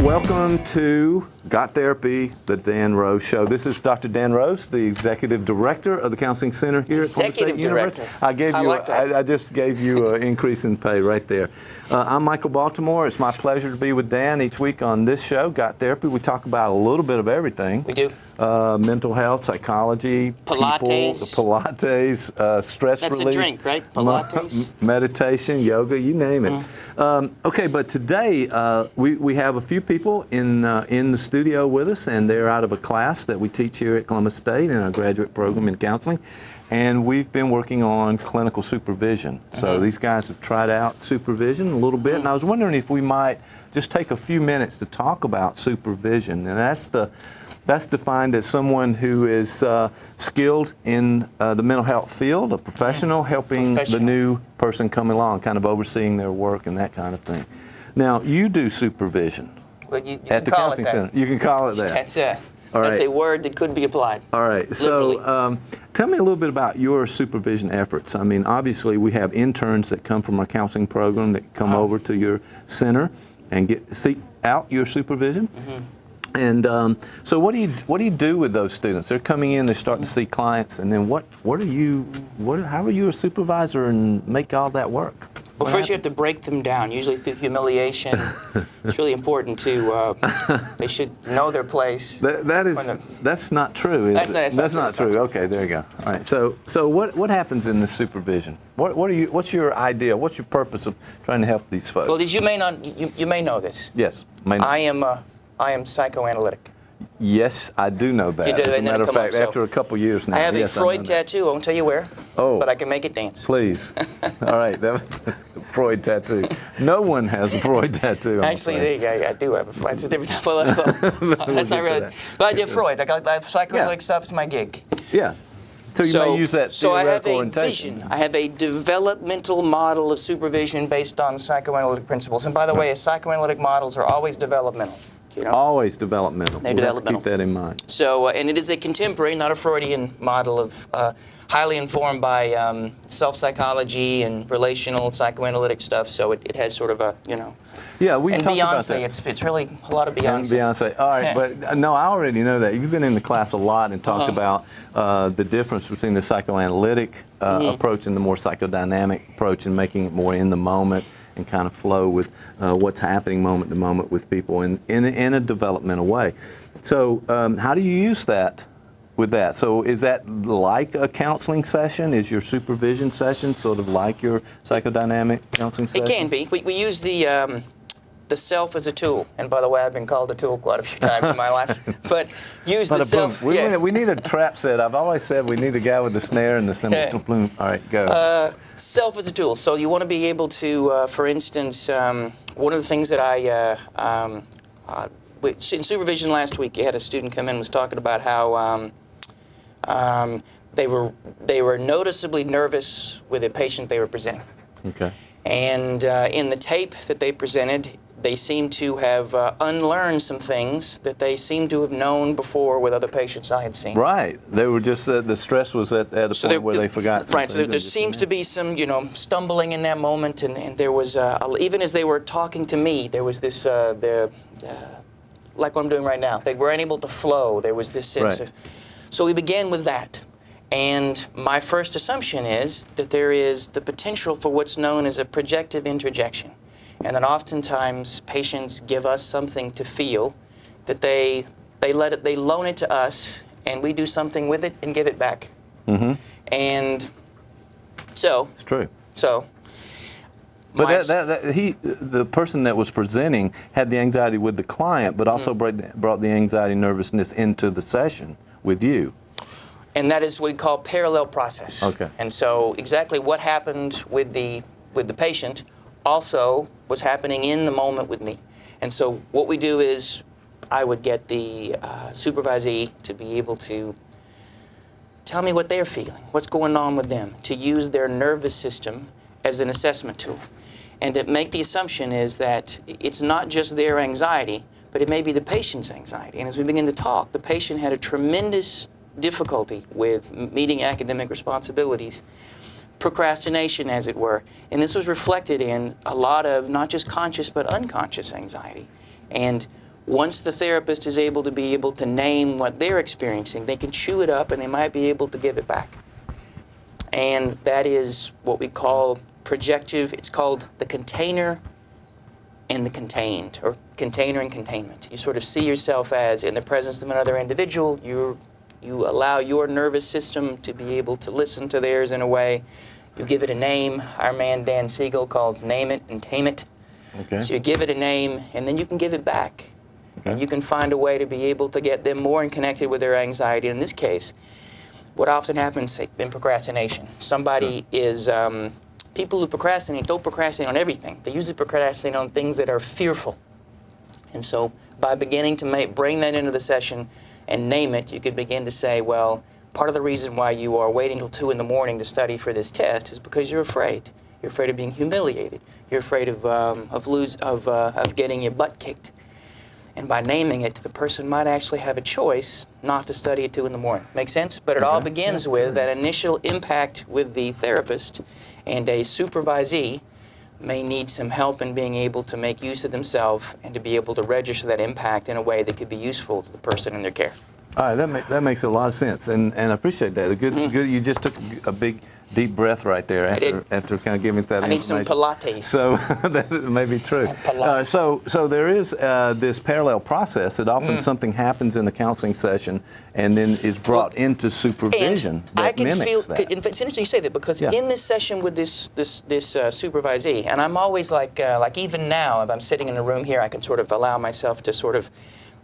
Welcome to Got Therapy, the Dan Rose Show. This is Dr. Dan Rose, the Executive Director of the Counseling Center here at Florida State University. I just gave you an increase in pay right there. I'm Michael Baltimore. It's my pleasure to be with Dan each week on this show, Got Therapy. We talk about a little bit of everything. We do. Mental health, psychology, Pilates. Stress relief. That's a drink, right? Pilates. Meditation, yoga, you name it. Okay, but today we have a few people in the studio with us, and they're out of a class that we teach here at Columbus State in our graduate program in counseling. And we've been working on clinical supervision. So these guys have tried out supervision a little bit, and I was wondering if we might just take a few minutes to talk about supervision. And that's defined as someone who is skilled in the mental health field, a professional helping the new person come along, kind of overseeing their work and that kind of thing. Now, you do supervision at the counseling center. You can call it that. That's a word that could be applied. All right. So tell me a little bit about your supervision efforts. I mean, obviously, we have interns that come from our counseling program that come over to your center and seek out your supervision. And so what do you do with those students? They're coming in, they're starting to see clients, and then how are you a supervisor and make all that work? Well, first you have to break them down, usually through humiliation. It's really important to, they should know their place. That's not true, is it? That's not true. Okay, there you go. All right, so what happens in this supervision? What's your idea? What's your purpose of trying to help these folks? Well, you may know this. Yes, may know. I am psychoanalytic. Yes, I do know that. You do, as a matter of fact, after a couple years now. I have a Freud tattoo. I won't tell you where, but I can make it dance. Please. All right, that's a Freud tattoo. No one has a Freud tattoo. Actually, I do have a Freud. It's a different type of that's not really. But I did Freud. I got psychoanalytic stuff is my gig. Yeah. So you may use that So I have a orientation. vision. I have a developmental model of supervision based on psychoanalytic principles. And by the way, psychoanalytic models are always developmental. You know? Always developmental. They're developmental. Keep that in mind. So, and it is a contemporary, not a Freudian model of highly informed by self-psychology and relational psychoanalytic stuff. So it has sort of a, Yeah, we talked about Beyonce, that. it's really a lot of Beyonce. Beyonce. All right, but no, I already know that. You've been in the class a lot and talked about the difference between the psychoanalytic approach and the more psychodynamic approach and making it more in the moment and kind of flow with what's happening moment to moment with people in a developmental way. So how do you use that with that? So is that like a counseling session? Is your supervision session sort of like your psychodynamic counseling session? It can be. We use the self as a tool. And by the way, I've been called a tool quite a few times in my life. But use the self. We need a trap set. I've always said we need a guy with the snare and the cymbal. All right, go. Self as a tool. So you want to be able to, for instance, one of the things that in supervision last week, you had a student come in and was talking about how they were noticeably nervous with a patient they were presenting. Okay. And in the tape that they presented, they seemed to have unlearned some things that they seemed to have known before with other patients I had seen. Right. They were just, the stress was at a point where they forgot something. Right. So there seems to be some, stumbling in that moment, and there was, even as they were talking to me, there was this, like what I'm doing right now. They were unable to flow. There was this sense of, so we began with that. And my first assumption is that there is the potential for what's known as a projective introjection. And that oftentimes patients give us something to feel, that they loan it to us, and we do something with it and give it back. And so it's true. So but the person that was presenting had the anxiety with the client, but also brought the anxiety, nervousness into the session with you. And that is what we call parallel process. Okay. And so exactly what happened with the patient also was happening in the moment with me. And so what we do is I would get the supervisee to be able to tell me what they're feeling, what's going on with them, to use their nervous system as an assessment tool. And to make the assumption is that it's not just their anxiety, but it may be the patient's anxiety. And as we begin to talk, the patient had a tremendous difficulty with meeting academic responsibilities, procrastination, as it were. And this was reflected in a lot of not just conscious but unconscious anxiety. And once the therapist is able to name what they're experiencing, they can chew it up and they might be able to give it back. And that is what we call projective. It's called the container and the contained, or container and containment. You sort of see yourself as in the presence of another individual. You allow your nervous system to be able to listen to theirs in a way. You give it a name. Our man Dan Siegel calls name it and tame it. Okay. So you give it a name, and then you can give it back. Okay. And you can find a way to be able to get them more connected with their anxiety. In this case, what often happens in procrastination, somebody is, people who procrastinate don't procrastinate on everything. They usually procrastinate on things that are fearful. And so by beginning to bring that into the session and name it, you can begin to say, well, part of the reason why you are waiting till 2 in the morning to study for this test is because you're afraid. You're afraid of being humiliated. You're afraid of getting your butt kicked. And by naming it, the person might actually have a choice not to study at 2 in the morning. Make sense? But it all begins with that initial impact with the therapist, and a supervisee may need some help in being able to make use of themselves and to be able to register that impact in a way that could be useful to the person in their care. All right, that makes a lot of sense, and I appreciate that. Good. You just took a big, deep breath right there after kind of giving that I need some Pilates. So that may be true. So there is this parallel process that often something happens in the counseling session and then is brought into supervision that mimics that. It's interesting you say that, because in this session with this supervisee, and I'm always like even now, if I'm sitting in a room here, I can sort of allow myself to sort of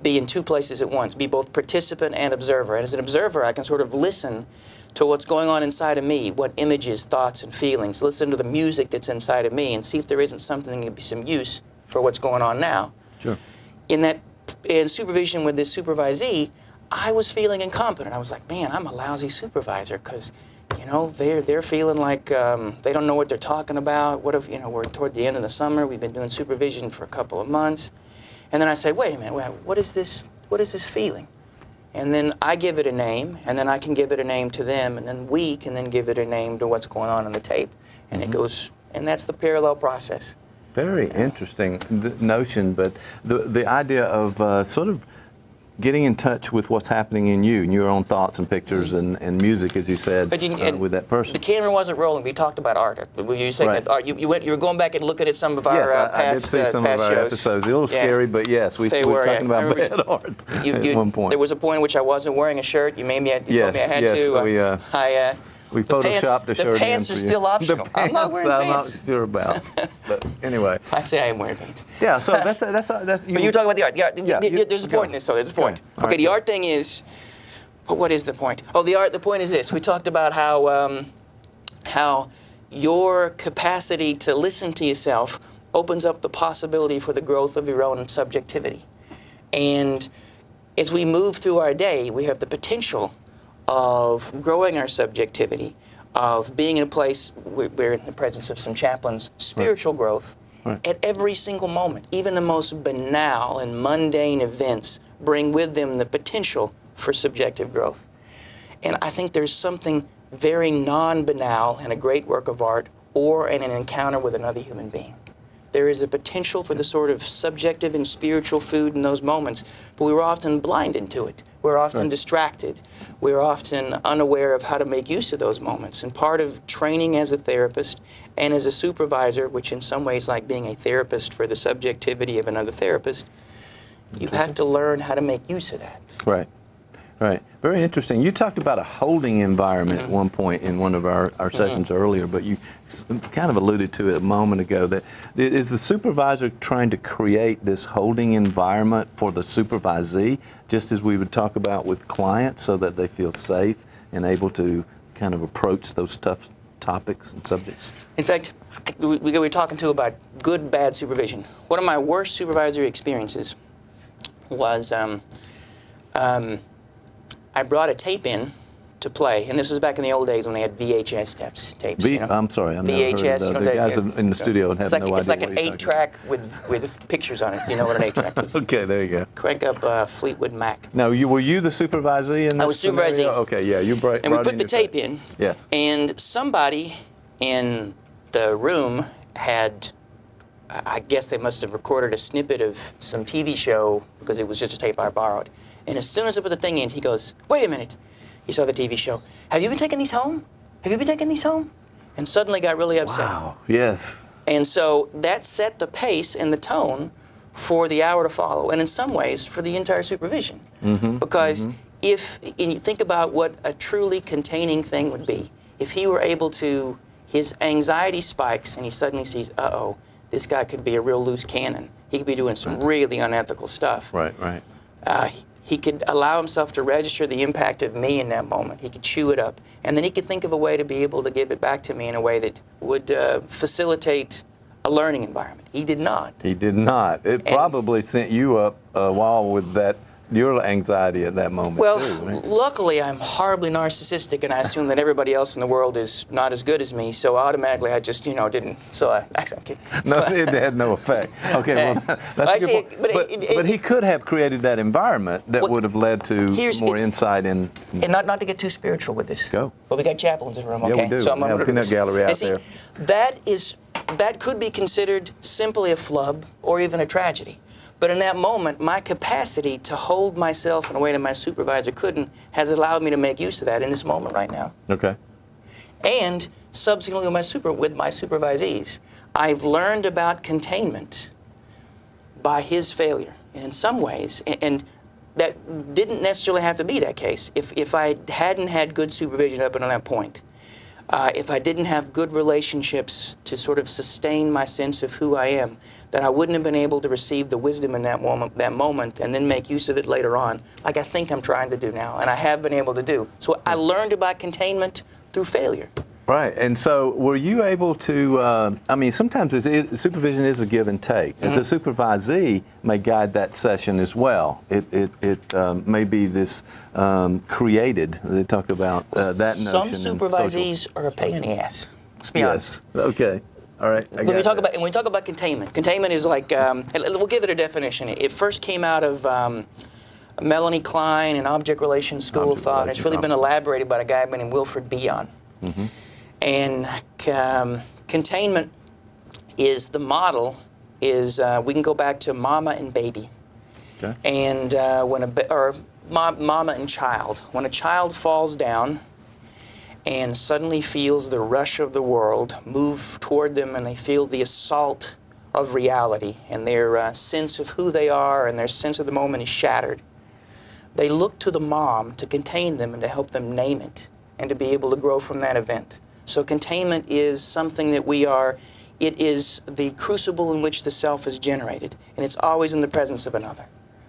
be in 2 places at once, be both participant and observer. And as an observer, I can sort of listen to what's going on inside of me, what images, thoughts, and feelings, listen to the music that's inside of me and see if there isn't something that can be some use for what's going on now. Sure. In supervision with this supervisee, I was feeling incompetent. I was like, man, I'm a lousy supervisor, because, you know, they're feeling like they don't know what they're talking about. What if, you know, we're toward the end of the summer, we've been doing supervision for a couple of months. And then I say, wait a minute, what is this feeling? And then I give it a name, and then I can give it a name to them, and then we can then give it a name to what's going on in the tape. And it goes, and that's the parallel process. Very interesting notion, but the idea of sort of getting in touch with what's happening in you and your own thoughts and pictures and music, as you said, with that person. The camera wasn't rolling. We talked about art. Were you saying that art? You were going back and looking at some of our past shows. I did see some of our episodes. A little scary, but yes, we were talking about bad art at one point. There was a point in which I wasn't wearing a shirt. You made me. You told me I had to. We photoshopped a shirt. The pants are still optional. I'm not wearing pants. I'm not sure about. But anyway. I say I am wearing pants. Yeah, so that's. But you were talking about the art. There's a point in this, though. There's a point. Okay, the art thing is. But what is the point? Oh, the point is this. We talked about how your capacity to listen to yourself opens up the possibility for the growth of your own subjectivity. And as we move through our day, we have the potential of growing our subjectivity, of being in a place where we're in the presence of some chaplains, spiritual growth at every single moment. Even the most banal and mundane events bring with them the potential for subjective growth. And I think there's something very non-banal in a great work of art or in an encounter with another human being. There is a potential for the sort of subjective and spiritual food in those moments, but we're often blinded to it. We're often distracted. We're often unaware of how to make use of those moments. And part of training as a therapist and as a supervisor, which in some ways like being a therapist for the subjectivity of another therapist, you have to learn how to make use of that. Right. Right. Very interesting. You talked about a holding environment at one point in one of our sessions earlier, but you kind of alluded to it a moment ago. That is the supervisor trying to create this holding environment for the supervisee, just as we would talk about with clients, so that they feel safe and able to kind of approach those tough topics and subjects? In fact, we were talking too about good, bad supervision. One of my worst supervisory experiences was I brought a tape in to play, and this was back in the old days when they had VHS tapes. I'm sorry, I've VHS, never heard of the guys in the studio have no idea. It's like an 8-track with pictures on it. You know what an 8-track is? Okay, there you go. Crank up Fleetwood Mac. Now, were you the supervisee in this? I was supervisee. Okay, yeah, you brought. And we put the tape in. Yes. And somebody in the room had I guess they must have recorded a snippet of some TV show because it was just a tape I borrowed. And as soon as I put the thing in, he goes, "Wait a minute." He saw the TV show. "Have you been taking these home? Have you been taking these home?" And suddenly got really upset. Wow, yes. And so that set the pace and the tone for the hour to follow, and in some ways for the entire supervision. Because if and you think about what a truly containing thing would be, if he were able to, his anxiety spikes and he suddenly sees, uh-oh, this guy could be a real loose cannon. He could be doing some really unethical stuff. Right, right. He could allow himself to register the impact of me in that moment. He could chew it up. And then he could think of a way to be able to give it back to me in a way that would facilitate a learning environment. He did not. He did not. It probably sent you up a wall with that, your anxiety at that moment, well, too, right? luckily, I'm horribly narcissistic, and I assume that everybody else in the world is not as good as me, so automatically I just, didn't. So actually, I'm kidding. No, it had no effect. Okay, well, that's a good point. But he could have created that environment that would have led to more insight in... And not to get too spiritual with this. Go. But we got chaplains in the room, Yeah, okay? we do. So We have a peanut gallery out there. That could be considered simply a flub or even a tragedy. But in that moment, my capacity to hold myself in a way that my supervisor couldn't has allowed me to make use of that in this moment right now. Okay. And subsequently with my supervisees, I've learned about containment by his failure. And in some ways, and that didn't necessarily have to be that case. If I hadn't had good supervision up until that point, if I didn't have good relationships to sort of sustain my sense of who I am, then I wouldn't have been able to receive the wisdom in that moment and then make use of it later on, like I think I'm trying to do now, and I have been able to do. So I learned about containment through failure. Right, and so were you able to, I mean, sometimes supervision is a give and take. The supervisee may guide that session as well. It may be this created, they talk about that notion. Some supervisees are a pain in the ass, let's be honest. Okay, all right. When we talk about containment is like, we'll give it a definition. It first came out of Melanie Klein and Object Relations School of Thought, and it's really been elaborated by a guy named Wilfred Bion. And containment is the model, we can go back to mama and baby. Okay. And mama and child. When a child falls down and suddenly feels the rush of the world move toward them, and they feel the assault of reality, and their sense of who they are and their sense of the moment is shattered, they look to the mom to contain them and to help them name it and to be able to grow from that event. So containment is something that it is the crucible in which the self is generated, and it's always in the presence of another,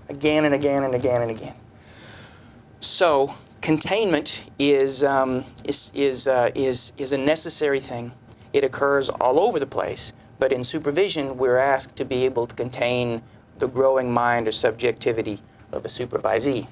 again and again and again and again. So containment is a necessary thing. It occurs all over the place, but in supervision, we're asked to be able to contain the growing mind or subjectivity of a supervisee.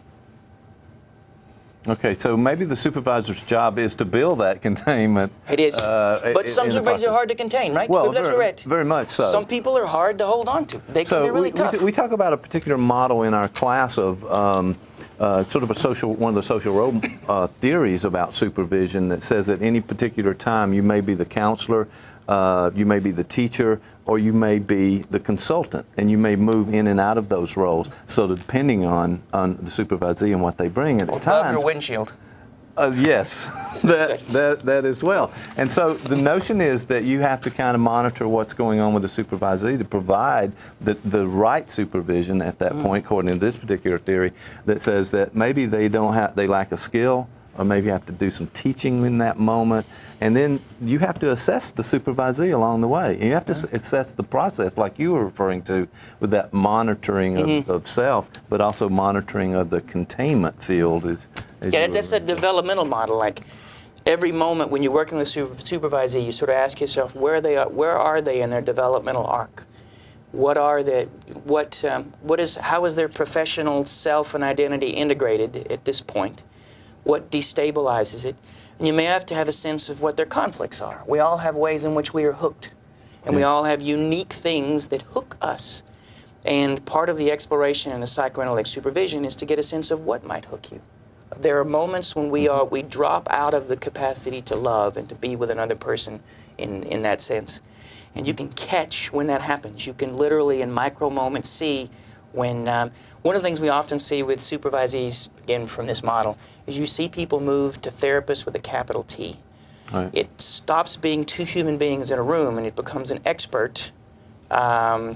Okay, so maybe the supervisor's job is to build that containment. It is. But some supervisors are hard to contain, right? Well, that's correct. Very much so. Some people are hard to hold on to. They can be really tough. We talk about a particular model in our class of sort of one of the social role theories about supervision that says at any particular time you may be the counselor, you may be the teacher, or you may be the consultant, and you may move in and out of those roles. So depending on the supervisee and what they bring at times. Above your windshield. Yes, that as well. And so the notion is that you have to kind of monitor what's going on with the supervisee to provide the right supervision at that point, according to this particular theory, that says that maybe they lack a skill, or maybe you have to do some teaching in that moment, and then you have to assess the supervisee along the way. And you have to assess the process, like you were referring to, with that monitoring of self, but also monitoring of the containment field. That's the developmental model. Like every moment when you're working with supervisee, you sort of ask yourself where are they in their developmental arc? What are they? How is their professional self and identity integrated at this point? What destabilizes it? And you may have to have a sense of what their conflicts are. We all have ways in which we are hooked, and we all have unique things that hook us. And part of the exploration in the psychoanalytic supervision is to get a sense of what might hook you. There are moments when we drop out of the capacity to love and to be with another person in that sense. And you can catch when that happens. You can literally in micro moments see when, one of the things we often see with supervisees, again from this model, is you see people move to therapists with a capital T. Right. It stops being two human beings in a room and it becomes an expert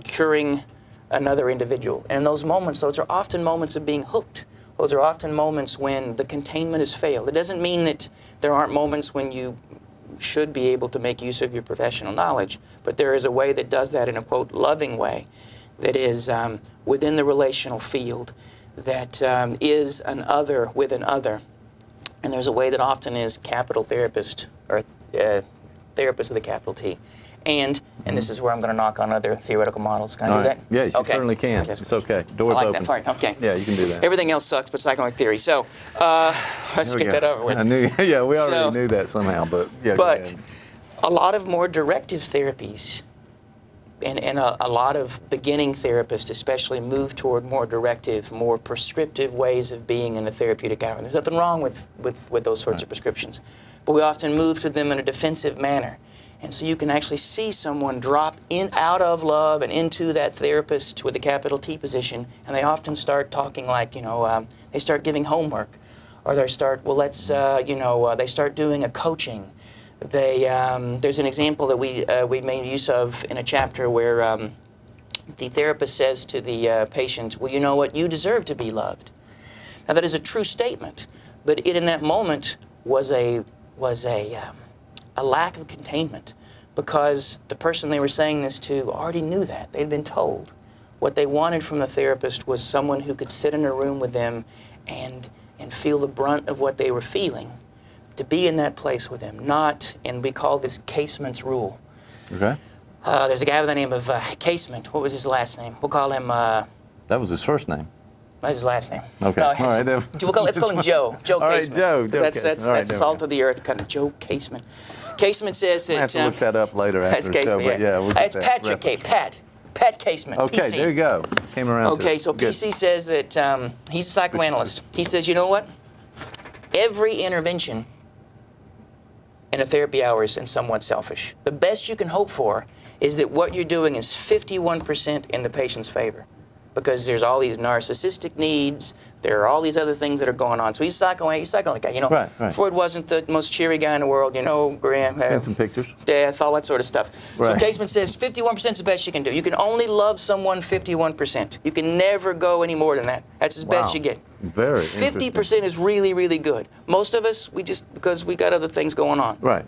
curing another individual. And in those moments, those are often moments of being hooked. Those are often moments when the containment has failed. It doesn't mean that there aren't moments when you should be able to make use of your professional knowledge, but there is a way that does that in a, quote, loving way that is within the relational field, that is an other with an other. And there's a way that often is capital therapist, or therapist with a capital T. And this is where I'm going to knock on other theoretical models. Can I do that? Yeah, you okay. certainly can. It's okay. Door's I like open. that part. Okay. Yeah, you can do that. Everything else sucks, but psychoanalytic theory. So let's get that over with. I knew. Yeah, we already knew that somehow, but yeah. But a lot of more directive therapies, and a lot of beginning therapists especially, move toward more directive, more prescriptive ways of being in the therapeutic hour. There's nothing wrong with those sorts of prescriptions, but we often move to them in a defensive manner. And so you can actually see someone drop out of love and into that therapist with a capital T position, and they often start talking like, they start giving homework, or they start, well, let's, they start doing a coaching. There's an example that we made use of in a chapter where the therapist says to the patient, well, you know what, you deserve to be loved. Now that is a true statement, but it in that moment was a lack of containment, because the person they were saying this to already knew that. They'd been told. What they wanted from the therapist was someone who could sit in a room with them and feel the brunt of what they were feeling, to be in that place with them, not, and we call this Casement's rule. Okay. There's a guy by the name of Casement. What was his last name? We'll call him... that was his first name. That's his last name. Okay. No, all right. Let's call him Joe. Joe all Casement. Right, Joe. That's salt of the earth kind of. Joe Casement. Casement says that... I have to look that up later after the show, but yeah. It's Patrick K. Pat Casement. Okay, PC. there you go. Came around. Okay, so Good. PC says that he's a psychoanalyst. He says, you know what? Every intervention in a therapy hour is somewhat selfish. The best you can hope for is that what you're doing is 51% in the patient's favor, because there's all these narcissistic needs, there are all these other things that are going on. So he's a psychoanalytic guy, Right. Freud wasn't the most cheery guy in the world, Graham. Sent some pictures. Death, all that sort of stuff. Right. So Casement says 51% is the best you can do. You can only love someone 51%. You can never go any more than that. That's as best you get. Very 50% is really, really good. Most of us, because we got other things going on. Right.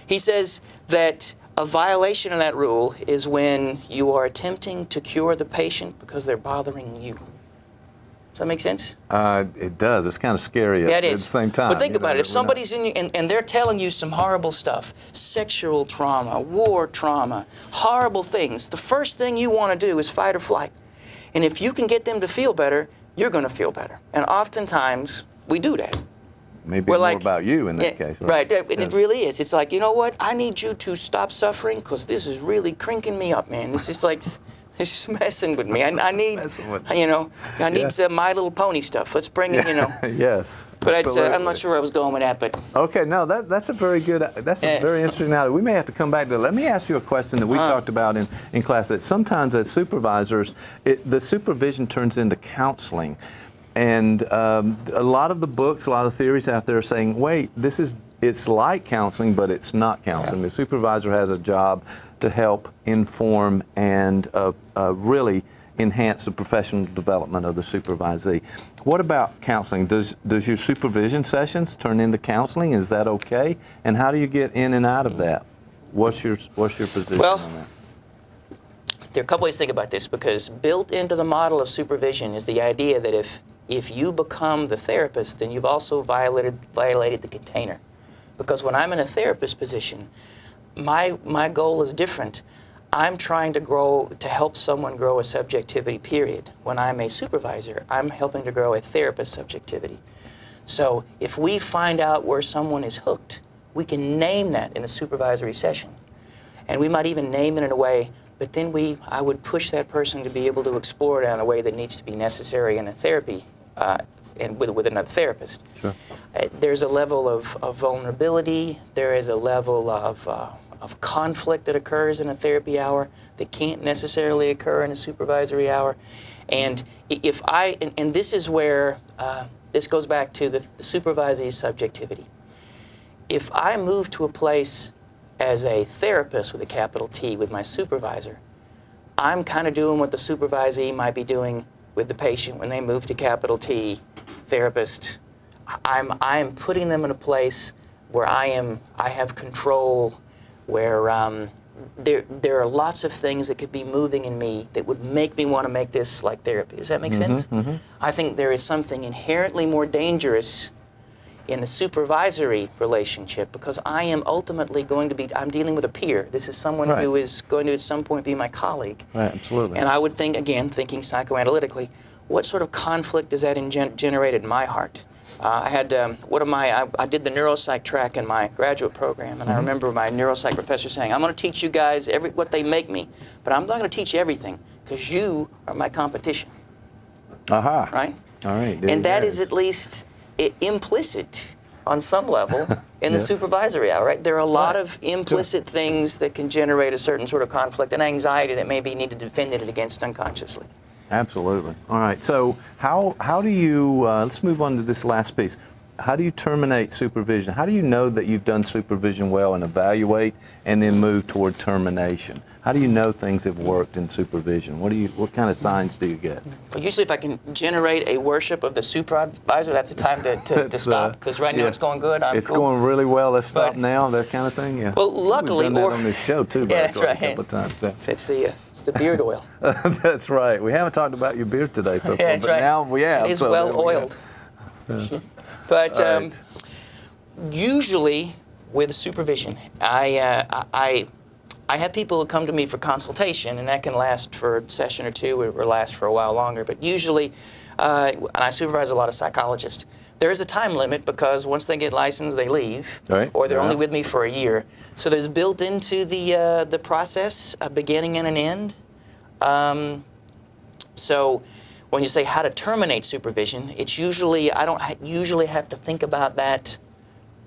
He says that a violation of that rule is when you are attempting to cure the patient because they're bothering you. Does that make sense? It does. It's kind of scary at the same time. But think about it. If somebody's in you and they're telling you some horrible stuff, sexual trauma, war trauma, horrible things, the first thing you want to do is fight or flight. And if you can get them to feel better, you're going to feel better. And oftentimes, we do that. Maybe more about you in that case. Right, and it really is. It's like, you know what? I need you to stop suffering because this is really crinking me up, man. It's just like, it's just messing with me. I need, I need some My Little Pony stuff. Let's bring it, Yes. But I'm not sure where I was going with that, but. Okay, no, that's a very good, that's a very interesting idea. We may have to come back to that. Let me ask you a question that we talked about in class, that sometimes as supervisors, the supervision turns into counseling. And a lot of the books, a lot of theories out there are saying, wait, it's like counseling, but it's not counseling. The supervisor has a job to help inform and really enhance the professional development of the supervisee. What about counseling? Does your supervision sessions turn into counseling? Is that okay? And how do you get in and out of that? What's your position on that? There are a couple ways to think about this, because built into the model of supervision is the idea that if you become the therapist, then you've also violated the container. Because when I'm in a therapist position, my goal is different. I'm trying to help someone grow a subjectivity, period. When I'm a supervisor, I'm helping to grow a therapist subjectivity. So if we find out where someone is hooked, we can name that in a supervisory session. And we might even name it in a way, but then I would push that person to be able to explore it in a way that needs to be necessary in a therapy and with another therapist. Sure. There's a level of vulnerability. There is a level of of conflict that occurs in a therapy hour that can't necessarily occur in a supervisory hour. And if and this is where this goes back to the supervisee's subjectivity. If I move to a place as a therapist with a capital T with my supervisor, I'm kind of doing what the supervisee might be doing with the patient when they move to capital T therapist. I'm putting them in a place where I have control, where there are lots of things that could be moving in me that would make me want to make this like therapy. Does that make sense? Mm-hmm. I think there is something inherently more dangerous in the supervisory relationship, because I am ultimately going to be, I'm dealing with a peer. This is someone Right. who is going to at some point be my colleague. Right, absolutely. And I would think, again, thinking psychoanalytically, what sort of conflict does that generate in my heart? I had I did the neuropsych track in my graduate program, and I remember my neuropsych professor saying, I'm going to teach you guys what they make me, but I'm not going to teach you everything, because you are my competition. Aha. Right? All right. And that is at least implicit on some level in the Yes. supervisory hour, right? There are a lot of implicit things that can generate a certain sort of conflict and anxiety that may be needed defended against unconsciously. Absolutely. All right. So how do you, let's move on to this last piece. How do you terminate supervision? How do you know that you've done supervision well and evaluate and then move toward termination? How do you know things have worked in supervision? What kind of signs do you get? Well, usually if I can generate a worship of the supervisor, that's the time to stop, because right now yeah. it's going good. It's cool. going really well. Let's stop But- now. That kind of thing. Yeah. Well, luckily, we've done that on this show too. Yeah, that's a right. couple of times. Yeah. It's the beard oil. That's right. We haven't talked about your beard today so far, Yeah, that's but right. now we have. It is so there we well go. oiled. But All right. usually with supervision, I have people who come to me for consultation, and that can last for a session or two, or last for a while longer. But usually, and I supervise a lot of psychologists, there is a time limit, because once they get licensed, they leave, Right. or they're Yeah. only with me for a year. So there's built into the process a beginning and an end. So when you say how to terminate supervision, it's usually, I don't usually have to think about that,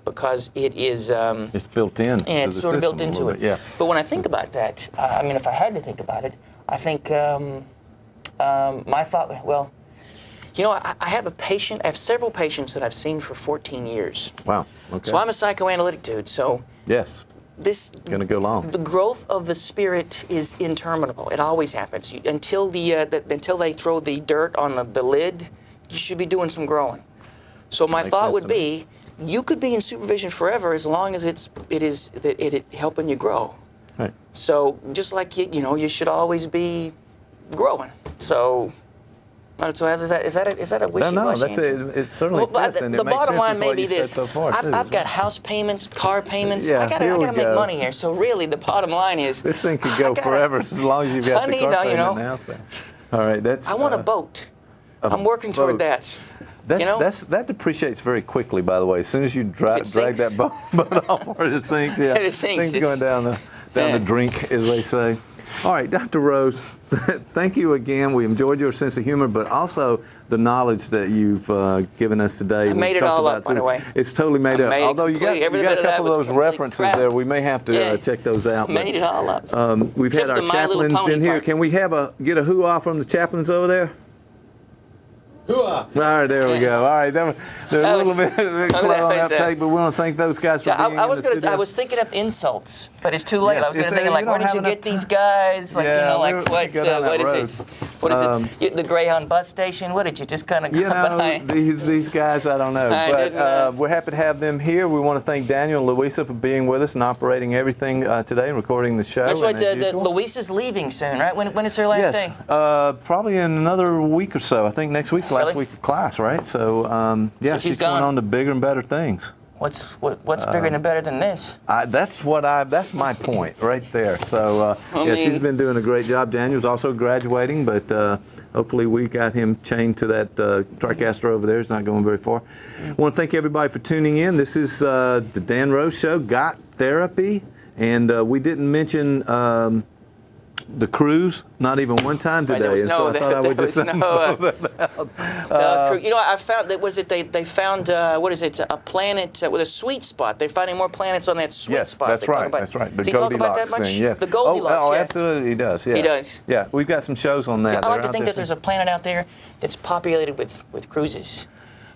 because it is It's built in. yeah, to it's the sort of built system a into little it. bit, Yeah. But when I think about that, I mean, if I had to think about it, I think my thought, well, you know, I have several patients that I've seen for 14 years. Wow. Okay. So I'm a psychoanalytic dude, so yes. this, Going to go long. the growth of the spirit is interminable. It always happens. Until they throw the dirt on the lid, you should be doing some growing. So my Makes thought sense would to be, you could be in supervision forever as long as it is helping you grow. Right. So just like you should always be growing. So is that a wishy-washy No, that's answer? it. It certainly Well, fits, and the it makes bottom sense line with may what be you said this: so far, too. I've got house payments, car payments. Yeah, I gotta here we make go. money here. So really, the bottom line is This thing could go forever as long as you've got the Honey, car though, payment you know, and the house payment. All right, that's. I want a boat. I'm working boat. toward that. That depreciates very quickly, by the way. As soon as you drag that sinks. boat off where it sinks, yeah, It sinks. things going down the drink, as they say. All right, Dr. Rose, thank you again. We enjoyed your sense of humor, but also the knowledge that you've given us today. I made it all up, by the way. It's totally made up. made it Although you got complete. Every a bit of that couple was of those complete references crap. there. We may have to Yeah. check those out. but, Made it all up. We've Except had our the My Little chaplains Pony in here. part. Can we get a hoo-ah from the chaplains over there? Hoo-ah. All right, there we go. All right, they're a That little was- bit slow on that tape, but we want to thank those guys for Yeah, being I in was the studio. I was thinking up insults, but it's too late. Yes, I was it's, thinking like, you where don't did you have get enough these guys? Like, Yeah, like we what? go down that What is road. it? What is it? The Greyhound bus station? What did you just kind of You come know, behind? these guys, I don't know. I But didn't, we're happy to have them here. We want to thank Daniel and Louisa for being with us and operating everything today and recording the show. That's right. and as usual. Luis is leaving soon, right? When is her last day? Yes, probably in another week or so. I think next week's the last Really? week of class, right? So, yeah, she's she's going gone. on to bigger and better things. What's bigger and better than this? That's my point right there. So, I yeah, she's mean- been doing a great job. Daniel's also graduating, but hopefully we got him chained to that TriCaster over there. He's not going very far. I want to thank everybody for tuning in. This is the Dan Rose Show, Got Therapy, and we didn't mention the cruise, not even one time today. There was and no, so I thought I would there just was no, out. you know, I found that they found what is it, a planet with a sweet spot. They're finding more planets on that sweet Yes, spot. that's They talk right. about- That's right. The Does he talk about that Goldilocks much? thing. Yes. The Goldilocks. Oh, yeah. absolutely, he does. Yeah. He does. Yeah, we've got some shows on that. I like They're to out think there. that there's a planet out there that's populated with cruises.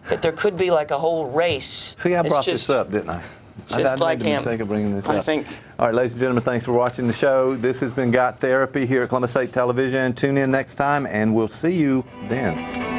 That there could be like a whole race. See, I that's brought just- this up, didn't I? just I like made the him. mistake of bringing this I up. think. All right, ladies and gentlemen, thanks for watching the show. This has been Got Therapy here at Columbus State Television. Tune in next time, and we'll see you then.